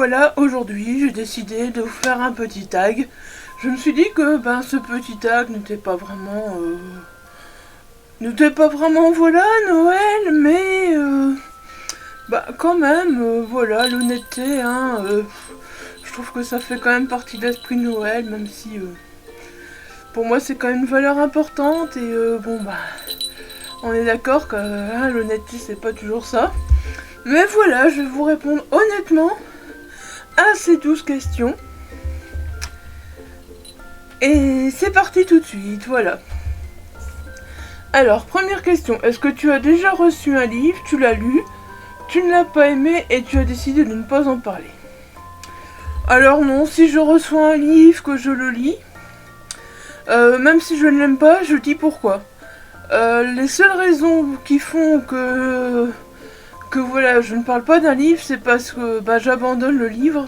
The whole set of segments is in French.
voilà, aujourd'hui j'ai décidé de vous faire un petit tag. Je me suis dit que ce petit tag n'était pas vraiment voilà Noël, mais quand même voilà l'honnêteté, hein, je trouve que ça fait quand même partie de l'esprit de Noël, même si pour moi c'est quand même une valeur importante, et on est d'accord que l'honnêteté c'est pas toujours ça. Mais voilà, je vais vous répondre honnêtement à ces 12 questions. Et c'est parti tout de suite, voilà. Alors, première question, est-ce que tu as déjà reçu un livre, tu l'as lu, tu ne l'as pas aimé et tu as décidé de ne pas en parler? Alors non, si je reçois un livre, que je le lis, même si je ne l'aime pas, je dis pourquoi. Les seules raisons qui font que voilà, je ne parle pas d'un livre, c'est parce que j'abandonne le livre.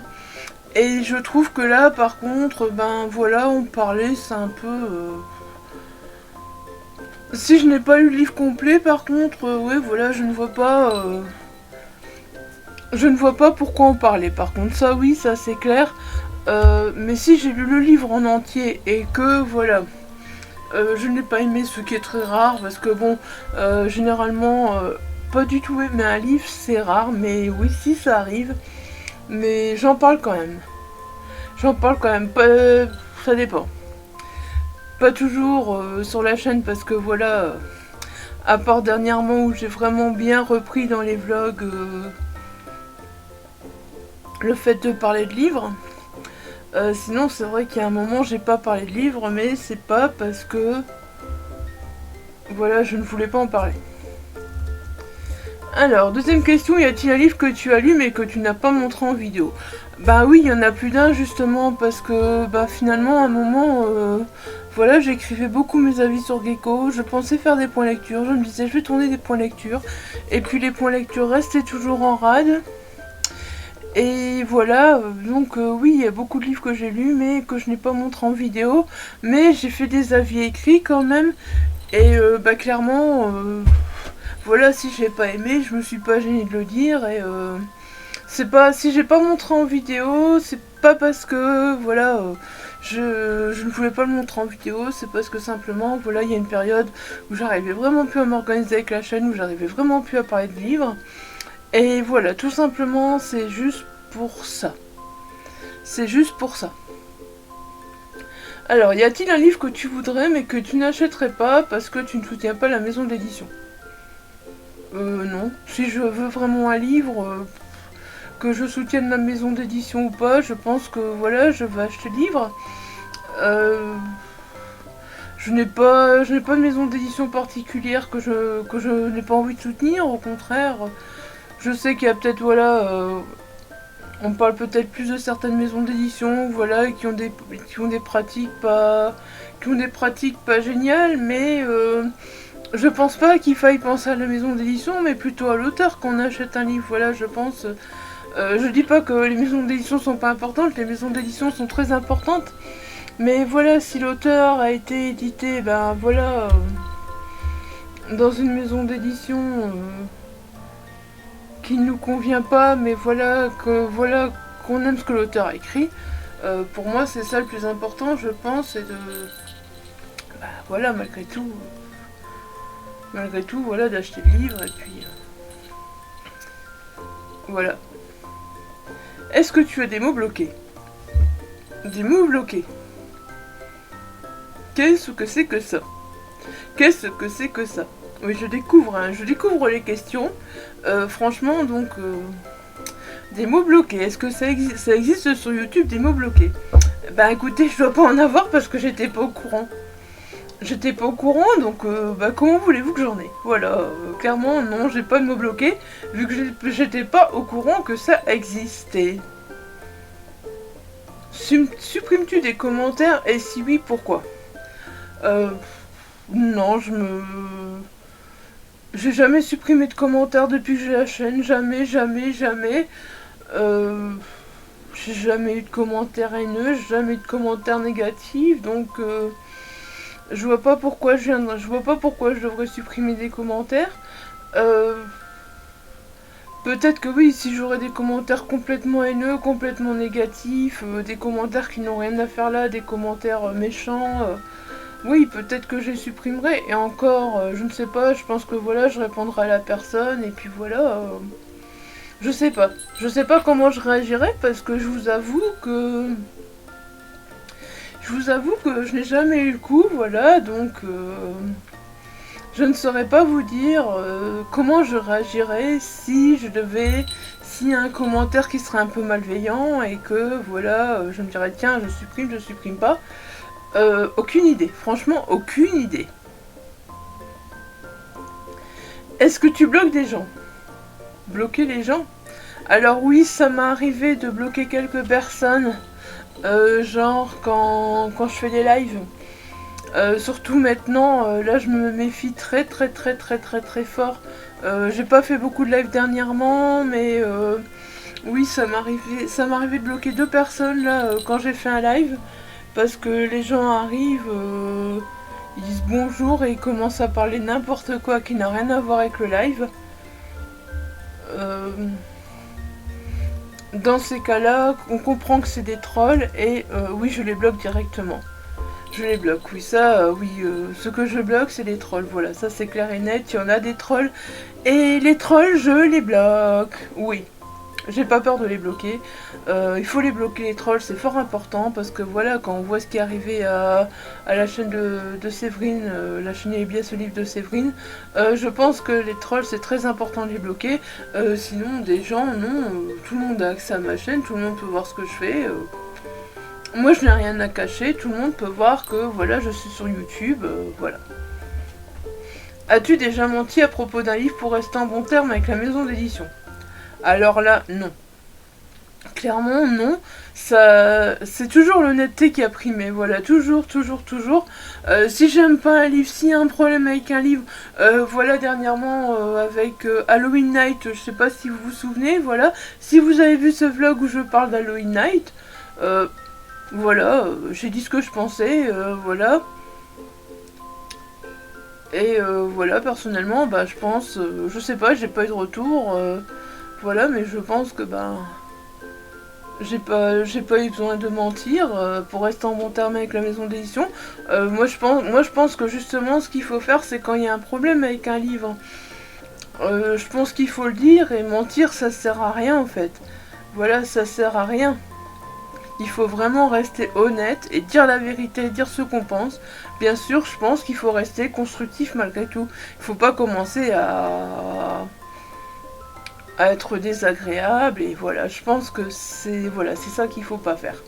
Et je trouve que là, par contre, voilà, en parler, c'est un peu... Si je n'ai pas lu le livre complet, par contre, ouais, voilà, je ne vois pas... Je ne vois pas pourquoi en parler. Par contre, ça, oui, ça, c'est clair. Mais si j'ai lu le livre en entier et que, voilà... je n'ai pas aimé, ce qui est très rare, parce que bon, généralement, pas du tout aimer un livre, c'est rare, mais oui, si, ça arrive. Mais j'en parle quand même. J'en parle quand même, pas, ça dépend. Pas toujours sur la chaîne, parce que voilà, à part dernièrement où j'ai vraiment bien repris dans les vlogs le fait de parler de livres. Sinon c'est vrai qu'il y a un moment j'ai pas parlé de livres, mais c'est pas parce que voilà, je ne voulais pas en parler. Alors, deuxième question, y a-t-il un livre que tu as lu mais que tu n'as pas montré en vidéo? Bah oui, il y en a plus d'un, justement, parce que finalement à un moment voilà, j'écrivais beaucoup mes avis sur Gecko, je pensais faire des points lecture, je me disais je vais tourner des points lecture, et puis les points lecture restaient toujours en rade. Et voilà, donc oui, il y a beaucoup de livres que j'ai lus mais que je n'ai pas montré en vidéo, mais j'ai fait des avis écrits quand même, et clairement, voilà, si j'ai pas aimé, je me suis pas gênée de le dire, et c'est pas, si j'ai pas montré en vidéo, c'est pas parce que, voilà, je ne voulais pas le montrer en vidéo, c'est parce que simplement, voilà, il y a une période où j'arrivais vraiment plus à m'organiser avec la chaîne, où j'arrivais vraiment plus à parler de livres. Et voilà, tout simplement, c'est juste pour ça. C'est juste pour ça. Alors, y a-t-il un livre que tu voudrais mais que tu n'achèterais pas parce que tu ne soutiens pas la maison d'édition? Non. Si je veux vraiment un livre, que je soutienne la maison d'édition ou pas, je pense que voilà, je vais acheter le livre. Je n'ai pas de maison d'édition particulière que je n'ai pas envie de soutenir, au contraire. Je sais qu'il y a peut-être, voilà, on parle peut-être plus de certaines maisons d'édition, voilà, qui ont des pratiques pas géniales, mais je pense pas qu'il faille penser à la maison d'édition, mais plutôt à l'auteur quand on achète un livre, voilà, je pense. Je dis pas que les maisons d'édition sont pas importantes, les maisons d'édition sont très importantes, mais voilà, si l'auteur a été édité, voilà, dans une maison d'édition qui ne nous convient pas, mais voilà, qu'on aime ce que l'auteur a écrit, pour moi c'est ça le plus important, je pense, c'est de, voilà, malgré tout, voilà, d'acheter le livre, et puis voilà. Est-ce que tu as des mots bloqués? Des mots bloqués. Qu'est-ce que c'est que ça? Qu'est-ce que c'est que ça? Oui, je découvre les questions. Franchement, donc, des mots bloqués. Est-ce que ça existe sur YouTube, des mots bloqués? Écoutez, je dois pas en avoir parce que j'étais pas au courant. J'étais pas au courant, donc comment voulez-vous que j'en ai? Voilà, clairement, non, j'ai pas de mots bloqués, vu que j'étais pas au courant que ça existait. Supprimes-tu des commentaires? Et si oui, pourquoi? Non, j'ai jamais supprimé de commentaires depuis que j'ai la chaîne, jamais. J'ai jamais eu de commentaires haineux, jamais eu de commentaires négatifs, donc je vois pas pourquoi je devrais supprimer des commentaires. Peut-être que oui, si j'aurais des commentaires complètement haineux, complètement négatifs, des commentaires qui n'ont rien à faire là, des commentaires méchants, oui, peut-être que je les supprimerai. Et encore, je ne sais pas, je pense que voilà, je répondrai à la personne, et puis voilà, je sais pas. Je sais pas comment je réagirai, parce que je vous avoue que... Je vous avoue que je n'ai jamais eu le coup, voilà, donc... je ne saurais pas vous dire comment je réagirais si je devais, s'il y a un commentaire qui serait un peu malveillant et que voilà, je me dirais tiens je supprime pas. Aucune idée, franchement aucune idée. Est-ce que tu bloques des gens? Bloquer les gens? Alors oui, ça m'est arrivé de bloquer quelques personnes, genre quand je fais des lives. Surtout maintenant, là je me méfie très fort. J'ai pas fait beaucoup de live dernièrement, mais oui ça m'arrivait de bloquer 2 personnes là quand j'ai fait un live, parce que les gens arrivent, ils disent bonjour et ils commencent à parler n'importe quoi qui n'a rien à voir avec le live. Euh, dans ces cas-là, on comprend que c'est des trolls et oui je les bloque directement. Je les bloque, oui, ça, oui, ce que je bloque, c'est les trolls, voilà, ça c'est clair et net, il y en a des trolls, et les trolls, je les bloque, oui, j'ai pas peur de les bloquer, il faut les bloquer les trolls, c'est fort important, parce que voilà, quand on voit ce qui est arrivé à la chaîne de Séverine, la chaîne est bien ce livre de Séverine, je pense que les trolls, c'est très important de les bloquer, sinon des gens, non, tout le monde a accès à ma chaîne, tout le monde peut voir ce que je fais, moi je n'ai rien à cacher, tout le monde peut voir que voilà je suis sur YouTube, voilà. As-tu déjà menti à propos d'un livre pour rester en bon terme avec la maison d'édition? Alors là, non. Clairement non, ça c'est toujours l'honnêteté qui a primé, voilà, toujours. Si j'aime pas un livre, s'il y a un problème avec un livre, voilà dernièrement avec Halloween Night, je sais pas si vous vous souvenez, voilà, si vous avez vu ce vlog où je parle d'Halloween Night, voilà, j'ai dit ce que je pensais, voilà. Et voilà, personnellement, bah je pense, je sais pas, j'ai pas eu de retour, voilà, mais je pense que bah j'ai pas eu besoin de mentir pour rester en bon terme avec la maison d'édition. Moi je pense que justement ce qu'il faut faire, c'est quand il y a un problème avec un livre, je pense qu'il faut le dire, et mentir ça sert à rien en fait. Voilà, ça sert à rien. Il faut vraiment rester honnête et dire la vérité, dire ce qu'on pense. Bien sûr, je pense qu'il faut rester constructif malgré tout. Il faut pas commencer à être désagréable, et voilà, je pense que c'est voilà, c'est ça qu'il faut pas faire.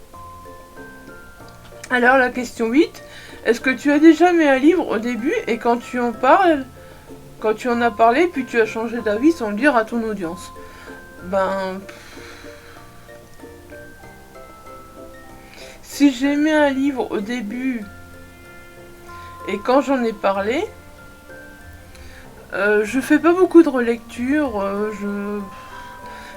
Alors la question 8, est-ce que tu as déjà mis un livre au début et quand tu en parles, quand tu en as parlé, puis tu as changé d'avis sans le dire à ton audience? Ben... Si j'ai mis un livre au début et quand j'en ai parlé, je fais pas beaucoup de relecture.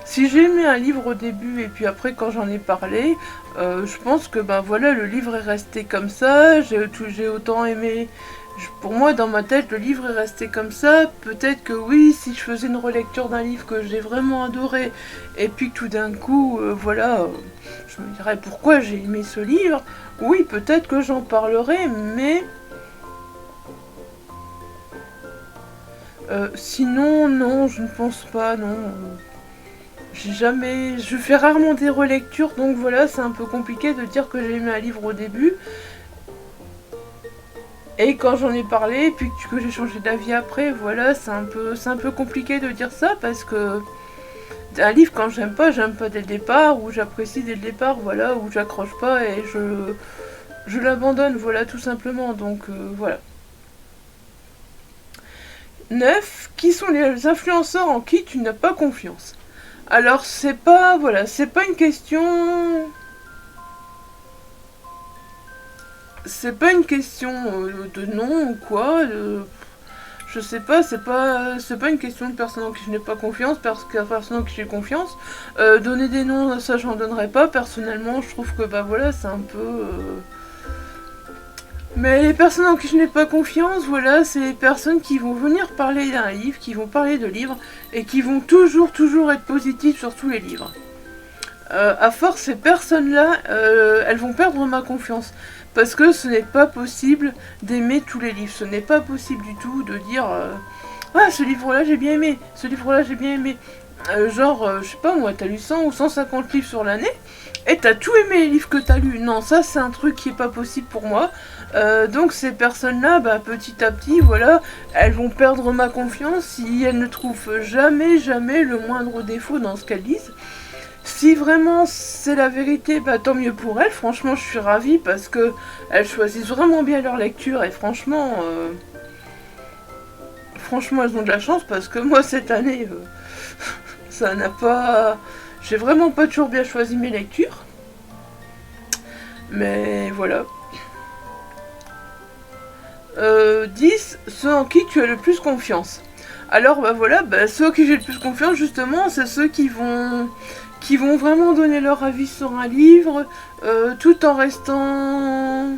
Si j'ai mis un livre au début et puis après quand j'en ai parlé, je pense que ben voilà, le livre est resté comme ça. J'ai autant aimé. Pour moi, dans ma tête, le livre est resté comme ça. Peut-être que oui, si je faisais une relecture d'un livre que j'ai vraiment adoré, et puis que tout d'un coup, voilà, je me dirais pourquoi j'ai aimé ce livre, oui, peut-être que j'en parlerai, mais... sinon, non, je ne pense pas, non. J'ai jamais... Je fais rarement des relectures, donc voilà, c'est un peu compliqué de dire que j'ai aimé un livre au début. Et quand j'en ai parlé, puis que j'ai changé d'avis après, voilà, c'est un peu compliqué de dire ça, parce que un livre, quand j'aime pas dès le départ, ou j'apprécie dès le départ, voilà, ou j'accroche pas et je l'abandonne, voilà, tout simplement, donc voilà. 9. Qui sont les influenceurs en qui tu n'as pas confiance? Alors c'est pas, voilà, c'est pas une question... C'est pas une question de nom ou quoi, je sais pas, c'est pas une question de personne en qui je n'ai pas confiance, parce que personne en qui j'ai confiance. Donner des noms, ça j'en donnerai pas, personnellement, je trouve que bah voilà, c'est un peu... Mais les personnes en qui je n'ai pas confiance, voilà, c'est les personnes qui vont venir parler d'un livre, qui vont parler de livres, et qui vont toujours être positives sur tous les livres. À force, ces personnes-là, elles vont perdre ma confiance. Parce que ce n'est pas possible d'aimer tous les livres. Ce n'est pas possible du tout de dire ah, ce livre-là j'ai bien aimé, ce livre-là j'ai bien aimé. Je sais pas moi, t'as lu 100 ou 150 livres sur l'année et t'as tout aimé les livres que t'as lus. Non, ça c'est un truc qui est pas possible pour moi. Donc ces personnes-là, bah, petit à petit, voilà, elles vont perdre ma confiance si elles ne trouvent jamais le moindre défaut dans ce qu'elles lisent. Si vraiment c'est la vérité, bah tant mieux pour elles. Franchement, je suis ravie parce que elles choisissent vraiment bien leur lecture et franchement, elles ont de la chance parce que moi cette année, ça n'a pas, j'ai vraiment pas toujours bien choisi mes lectures. Mais voilà. 10, ceux en qui tu as le plus confiance. Alors bah voilà, bah, ceux en qui j'ai le plus confiance justement, c'est ceux qui vont vraiment donner leur avis sur un livre, tout en restant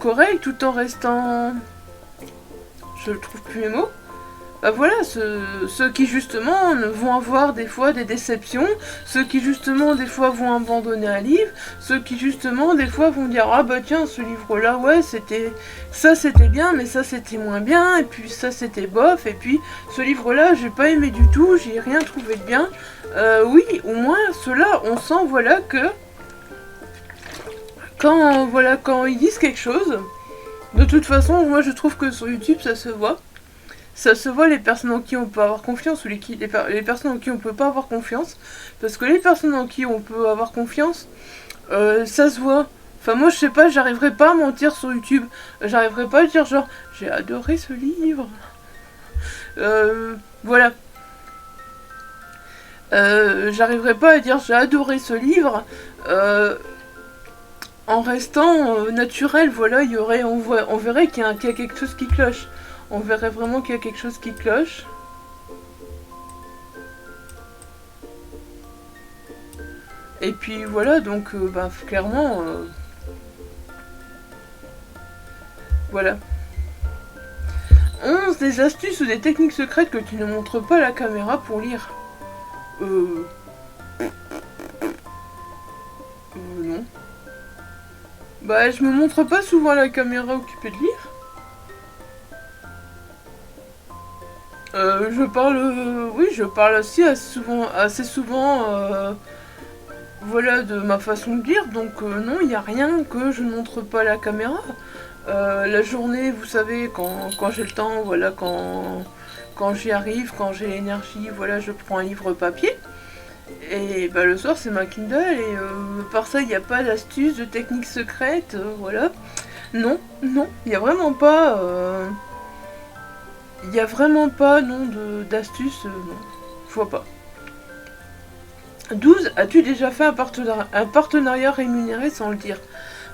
correct, tout en restant, je ne trouve plus mes mots. Bah voilà, ceux qui justement vont avoir des fois des déceptions, ceux qui justement des fois vont abandonner un livre, ceux qui justement des fois vont dire ah bah tiens ce livre là ouais c'était bien mais ça c'était moins bien et puis ça c'était bof et puis ce livre là j'ai pas aimé du tout, j'ai rien trouvé de bien. Oui, au moins ceux-là on sent voilà que quand ils disent quelque chose, de toute façon moi je trouve que sur YouTube ça se voit. Ça se voit les personnes en qui on peut avoir confiance ou les personnes en qui on peut pas avoir confiance. Parce que les personnes en qui on peut avoir confiance, ça se voit. Enfin moi je sais pas, j'arriverai pas à mentir sur YouTube. J'arriverai pas à dire genre j'ai adoré ce livre. Voilà. J'arriverai pas à dire j'ai adoré ce livre. En restant naturel, voilà, on verrait qu'il y a quelque chose qui cloche. On verrait vraiment qu'il y a quelque chose qui cloche. Et puis voilà, donc bah, clairement, voilà. 11 des astuces ou des techniques secrètes que tu ne montres pas à la caméra pour lire. Non. Bah je me montre pas souvent à la caméra occupée de lire. Je parle aussi assez souvent, voilà, de ma façon de lire, donc non, il n'y a rien que je ne montre pas à la caméra. La journée, vous savez, quand j'ai le temps, voilà, quand j'y arrive, quand j'ai l'énergie, voilà, je prends un livre papier. Et bah, le soir, c'est ma Kindle, et par ça, il n'y a pas d'astuce, de technique secrète, voilà. Non, il n'y a vraiment pas... Il n'y a vraiment pas, non, d'astuce, non. Je vois pas. 12. As-tu déjà fait un partenariat rémunéré sans le dire?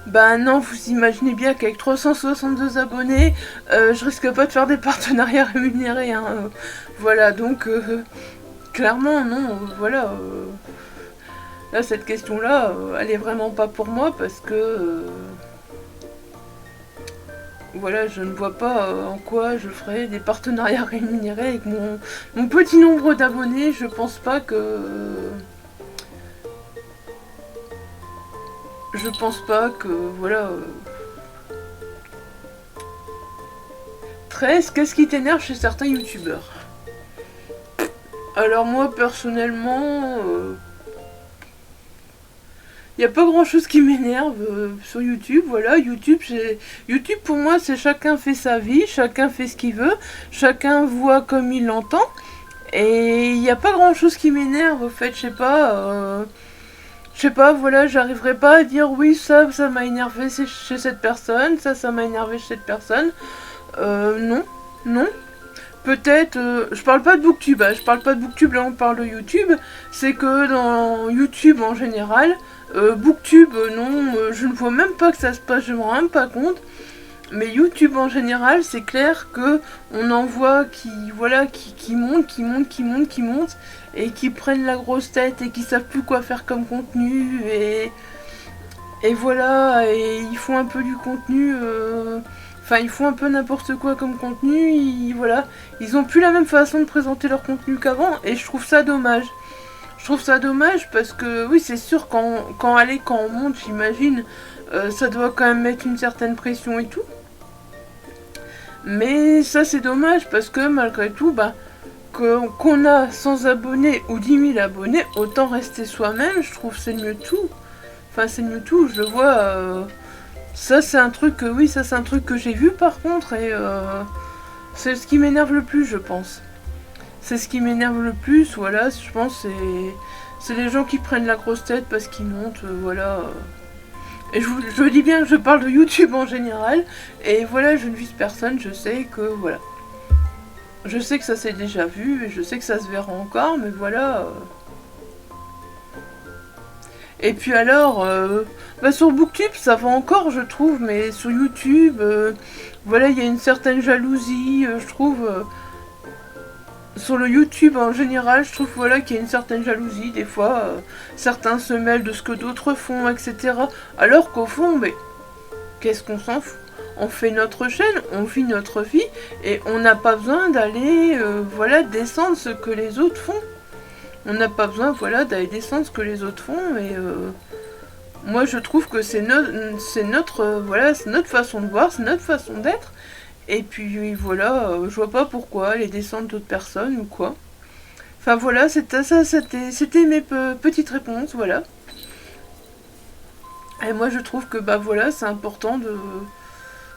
Bah non, vous imaginez bien qu'avec 362 abonnés, je risque pas de faire des partenariats rémunérés, hein. Voilà, donc, clairement, non, voilà. Là, cette question-là, elle est vraiment pas pour moi parce que... voilà, je ne vois pas en quoi je ferais des partenariats rémunérés avec mon petit nombre d'abonnés. Je pense pas que... voilà... 13. Qu'est-ce qui t'énerve chez certains youtubeurs? Alors moi, personnellement... il n'y a pas grand chose qui m'énerve sur YouTube, voilà, YouTube pour moi c'est chacun fait sa vie, chacun fait ce qu'il veut, chacun voit comme il l'entend, et il n'y a pas grand chose qui m'énerve, en fait, je sais pas, voilà, j'arriverai pas à dire oui ça m'a énervé chez cette personne, ça m'a énervé chez cette personne, non, peut-être, je parle pas de Booktube, hein, là on parle de YouTube, c'est que dans YouTube en général, Booktube, non, je ne vois même pas que ça se passe, je me rends même pas compte. Mais YouTube en général, c'est clair que on en voit qui montent, et qui prennent la grosse tête et qui savent plus quoi faire comme contenu. Et Et voilà, et ils font un peu du contenu, enfin ils font un peu n'importe quoi comme contenu, voilà, ils ont plus la même façon de présenter leur contenu qu'avant, et je trouve ça dommage. Je trouve ça dommage parce que oui c'est sûr quand on monte j'imagine, ça doit quand même mettre une certaine pression et tout. Mais ça c'est dommage parce que malgré tout, bah, qu'on a 100 abonnés ou 10 000 abonnés, autant rester soi-même, je trouve c'est mieux tout. Enfin c'est mieux tout, je le vois. Ça c'est un truc, oui ça c'est un truc que j'ai vu par contre et c'est ce qui m'énerve le plus je pense. C'est ce qui m'énerve le plus, voilà, je pense c'est les gens qui prennent la grosse tête parce qu'ils montent, voilà. Et je dis bien que je parle de YouTube en général, et voilà, je ne vise personne, je sais que, voilà. Je sais que ça s'est déjà vu, et je sais que ça se verra encore, mais voilà. Et puis alors, bah sur Booktube, ça va encore, je trouve, mais sur YouTube, voilà, il y a une certaine jalousie, je trouve. Sur le YouTube en général, je trouve voilà qu'il y a une certaine jalousie, des fois, certains se mêlent de ce que d'autres font, etc. Alors qu'au fond, mais qu'est-ce qu'on s'en fout? On fait notre chaîne, on vit notre vie, et on n'a pas besoin d'aller, voilà, descendre ce que les autres font. On n'a pas besoin, voilà, d'aller descendre ce que les autres font, et moi je trouve que c'est voilà, c'est notre façon de voir, c'est notre façon d'être, et puis voilà, je vois pas pourquoi aller descendre d'autres personnes ou quoi. Enfin voilà, c'était ça, c'était mes petites réponses, voilà. Et moi je trouve que bah voilà, c'est important de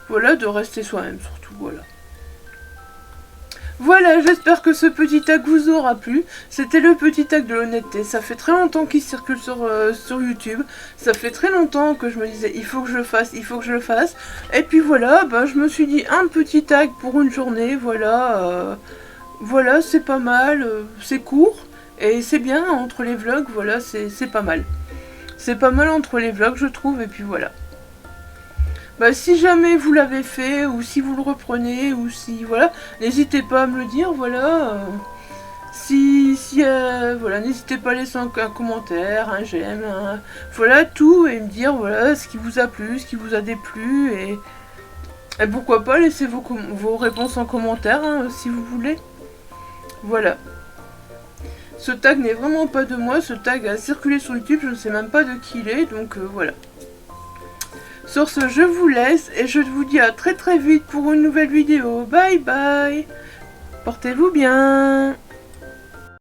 voilà de rester soi-même surtout, voilà. Voilà, j'espère que ce petit tag vous aura plu. C'était le petit tag de l'honnêteté. Ça fait très longtemps qu'il circule sur YouTube. Ça fait très longtemps que je me disais il faut que je le fasse, il faut que je le fasse. Et puis voilà, bah, je me suis dit un petit tag pour une journée. Voilà, voilà c'est pas mal, c'est court. Et c'est bien entre les vlogs, voilà, c'est pas mal. C'est pas mal entre les vlogs je trouve. Et puis voilà. Bah, si jamais vous l'avez fait, ou si vous le reprenez, ou si, voilà, n'hésitez pas à me le dire, voilà. Voilà, n'hésitez pas à laisser un commentaire, un j'aime, voilà, tout, et me dire, voilà, ce qui vous a plu, ce qui vous a déplu, et pourquoi pas laisser vos réponses en commentaire, hein, si vous voulez. Voilà. Ce tag n'est vraiment pas de moi, ce tag a circulé sur YouTube, je ne sais même pas de qui il est, donc voilà. Sur ce, je vous laisse et je vous dis à très très vite pour une nouvelle vidéo. Bye bye. Portez-vous bien.